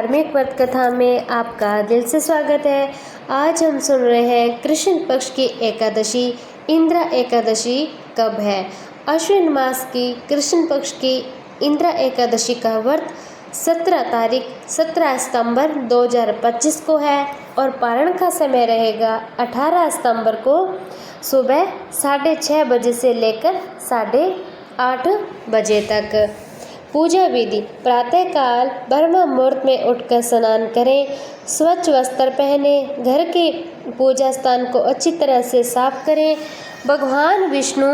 धार्मिक व्रत कथा में आपका दिल से स्वागत है। आज हम सुन रहे हैं कृष्ण पक्ष की एकादशी इंद्रा एकादशी कब है। अश्विन मास की कृष्ण पक्ष की इंद्रा एकादशी का व्रत 17 सितंबर 2025 को है और पारण का समय रहेगा 18 सितंबर को सुबह 6:30 बजे से लेकर 8:30 बजे तक। पूजा विधि: प्रातःकाल ब्रह्म मुहूर्त में उठकर स्नान करें, स्वच्छ वस्त्र पहने, घर के पूजा स्थान को अच्छी तरह से साफ करें, भगवान विष्णु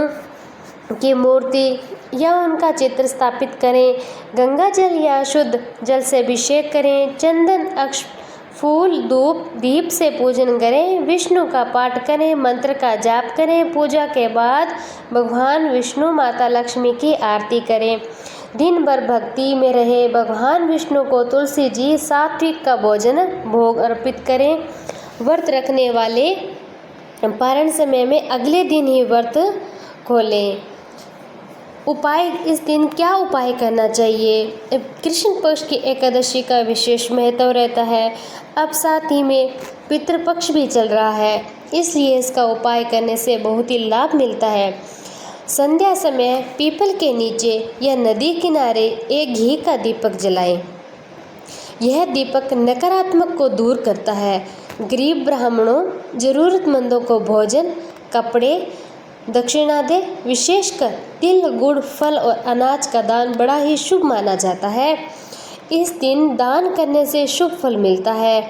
की मूर्ति या उनका चित्र स्थापित करें, गंगा जल या शुद्ध जल से अभिषेक करें, चंदन अक्ष फूल धूप दीप से पूजन करें, विष्णु का पाठ करें, मंत्र का जाप करें। पूजा के बाद भगवान विष्णु माता लक्ष्मी की आरती करें। दिन भर भक्ति में रहे, भगवान विष्णु को तुलसी जी सात्विक का भोजन भोग अर्पित करें। व्रत रखने वाले पारण समय में अगले दिन ही व्रत खोलें। उपाय: इस दिन क्या उपाय करना चाहिए। कृष्ण पक्ष की एकादशी का विशेष महत्व रहता है। अब साथ ही में पितृपक्ष भी चल रहा है, इसलिए इसका उपाय करने से बहुत ही लाभ मिलता है। संध्या समय पीपल के नीचे या नदी किनारे एक घी का दीपक जलाएं। यह दीपक नकारात्मक को दूर करता है। गरीब ब्राह्मणों, जरूरतमंदों को भोजन, कपड़े, दक्षिणा दे। विशेषकर तिल, गुड़, फल और अनाज का दान बड़ा ही शुभ माना जाता है। इस दिन दान करने से शुभ फल मिलता है।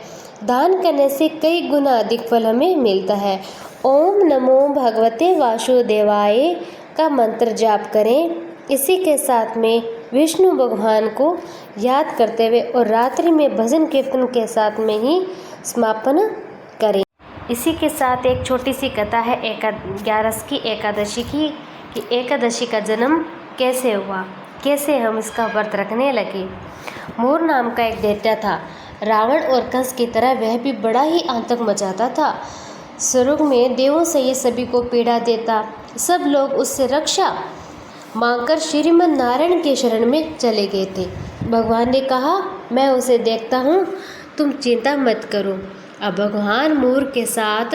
दान करने से कई गुना अधिक फल हमें मिलता है। ओम नमो भगवते वासुदेवाय का मंत्र जाप करें। इसी के साथ में विष्णु भगवान को याद करते हुए और रात्रि में भजन कीर्तन के साथ में ही समापन करें। इसी के साथ एक छोटी सी कथा है 11 की एकादशी की, कि एकादशी का जन्म कैसे हुआ, कैसे हम इसका व्रत रखने लगे। मोर नाम का एक दैत्य था। रावण और कंस की तरह वह भी बड़ा ही आतंक मचाता था। स्वर्ग में देवों से ये सभी को पीड़ा देता। सब लोग उससे रक्षा मांगकर श्रीमन नारायण के शरण में चले गए थे। भगवान ने कहा, मैं उसे देखता हूँ, तुम चिंता मत करो। अब भगवान मोर के साथ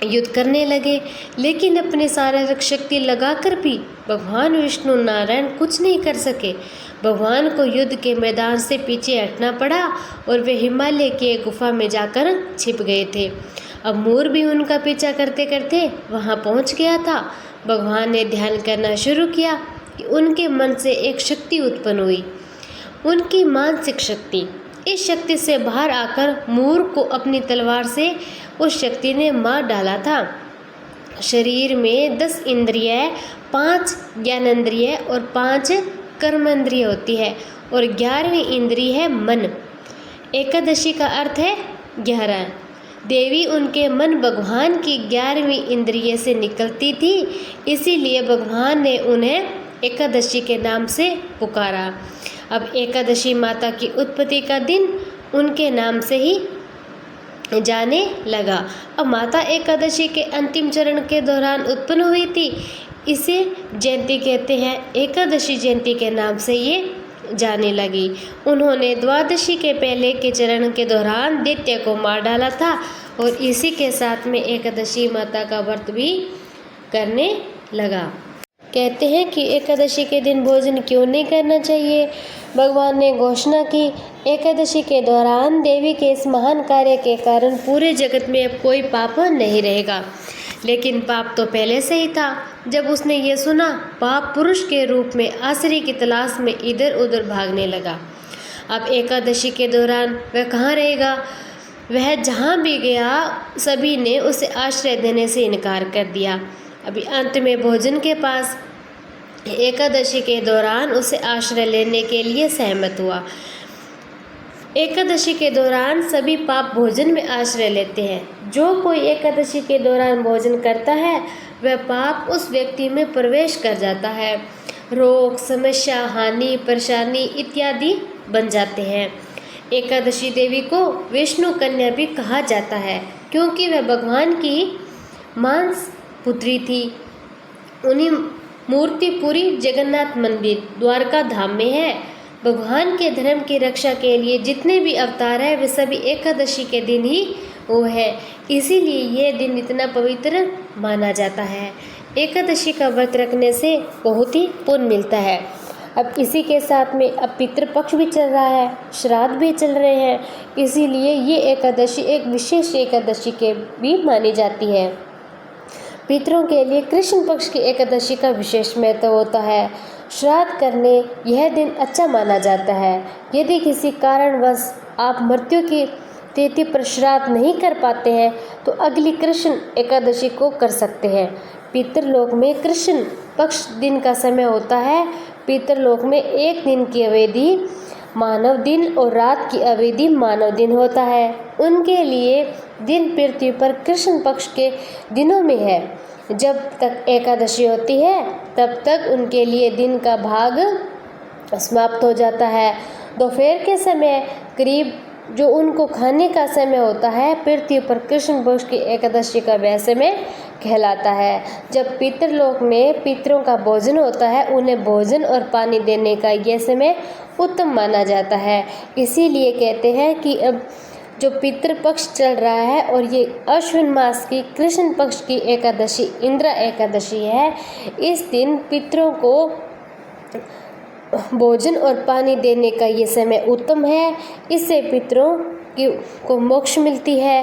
युद्ध करने लगे, लेकिन अपने शारीरिक शक्ति लगाकर भी भगवान विष्णु नारायण कुछ नहीं कर सके। भगवान को युद्ध के मैदान से पीछे हटना पड़ा और वे हिमालय की एक गुफा में जाकर छिप गए थे। अब मोर भी उनका पीछा करते करते वहां पहुंच गया था। भगवान ने ध्यान करना शुरू किया कि उनके मन से एक शक्ति उत्पन्न हुई, उनकी मानसिक शक्ति। इस शक्ति से बाहर आकर मोर को अपनी तलवार से उस शक्ति ने मार डाला था। शरीर में 10 इंद्रिय, 5 ज्ञानेंद्रिय और 5 कर्मेंद्रिय होती है और 11वीं इंद्रिय है मन। एकादशी का अर्थ है 11। देवी उनके मन भगवान की 11वीं इंद्रिय से निकलती थी, इसीलिए भगवान ने उन्हें एकादशी के नाम से पुकारा। अब एकादशी माता की उत्पत्ति का दिन उनके नाम से ही जाने लगा। अब माता एकादशी के अंतिम चरण के दौरान उत्पन्न हुई थी, इसे जयंती कहते हैं। एकादशी जयंती के नाम से ये जाने लगी। उन्होंने द्वादशी के पहले के चरण के दौरान दैत्य को मार डाला था और इसी के साथ में एकादशी माता का व्रत भी करने लगा। कहते हैं कि एकादशी के दिन भोजन क्यों नहीं करना चाहिए। भगवान ने घोषणा की, एकादशी के दौरान देवी के इस महान कार्य के कारण पूरे जगत में अब कोई पाप नहीं रहेगा। लेकिन पाप तो पहले से ही था। जब उसने ये सुना, पाप पुरुष के रूप में आश्रय की तलाश में इधर उधर भागने लगा। अब एकादशी के दौरान वह कहाँ रहेगा। वह जहाँ भी गया, सभी ने उसे आश्रय देने से इनकार कर दिया। अभी अंत में भोजन के पास एकादशी के दौरान उसे आश्रय लेने के लिए सहमत हुआ। एकादशी के दौरान सभी पाप भोजन में आश्रय लेते हैं। जो कोई एकादशी के दौरान भोजन करता है, वह पाप उस व्यक्ति में प्रवेश कर जाता है। रोग, समस्या, हानि, परेशानी इत्यादि बन जाते हैं। एकादशी देवी को विष्णु कन्या भी कहा जाता है, क्योंकि वह भगवान की मांस पुत्री थी। उन्हीं मूर्ति पूरी जगन्नाथ मंदिर द्वारका धाम में है। भगवान के धर्म की रक्षा के लिए जितने भी अवतार हैं वे सभी एकादशी के दिन ही हुए हैं, इसीलिए यह दिन इतना पवित्र माना जाता है। एकादशी का व्रत रखने से बहुत ही पुण्य मिलता है। अब इसी के साथ में अब पितृपक्ष भी चल रहा है, श्राद्ध भी चल रहे हैं, इसीलिए ये एकादशी एक विशेष एकादशी के भी मानी जाती है। पितरों के लिए कृष्ण पक्ष की एकादशी का विशेष महत्व होता है। श्राद्ध करने यह दिन अच्छा माना जाता है। यदि किसी कारणवश आप मृत्यु की तिथि पर श्राद्ध नहीं कर पाते हैं तो अगली कृष्ण एकादशी को कर सकते हैं। पितृलोक में कृष्ण पक्ष दिन का समय होता है। पितृलोक में एक दिन की अवधि मानव दिन और रात की अवधि मानव दिन होता है। उनके लिए दिन पृथ्वी पर कृष्ण पक्ष के दिनों में है। जब तक एकादशी होती है तब तक उनके लिए दिन का भाग समाप्त हो जाता है। दोपहर के समय करीब जो उनको खाने का समय होता है पृथ्वी पर कृष्ण पक्ष की एकादशी का वह समय कहलाता है। जब पितृलोक में पितरों का भोजन होता है उन्हें भोजन और पानी देने का यह समय उत्तम माना जाता है। इसीलिए कहते हैं कि अब जो पितृपक्ष चल रहा है और ये अश्विन मास की कृष्ण पक्ष की एकादशी इंद्रा एकादशी है, इस दिन पितरों को भोजन और पानी देने का ये समय उत्तम है। इससे पितरों को मोक्ष मिलती है।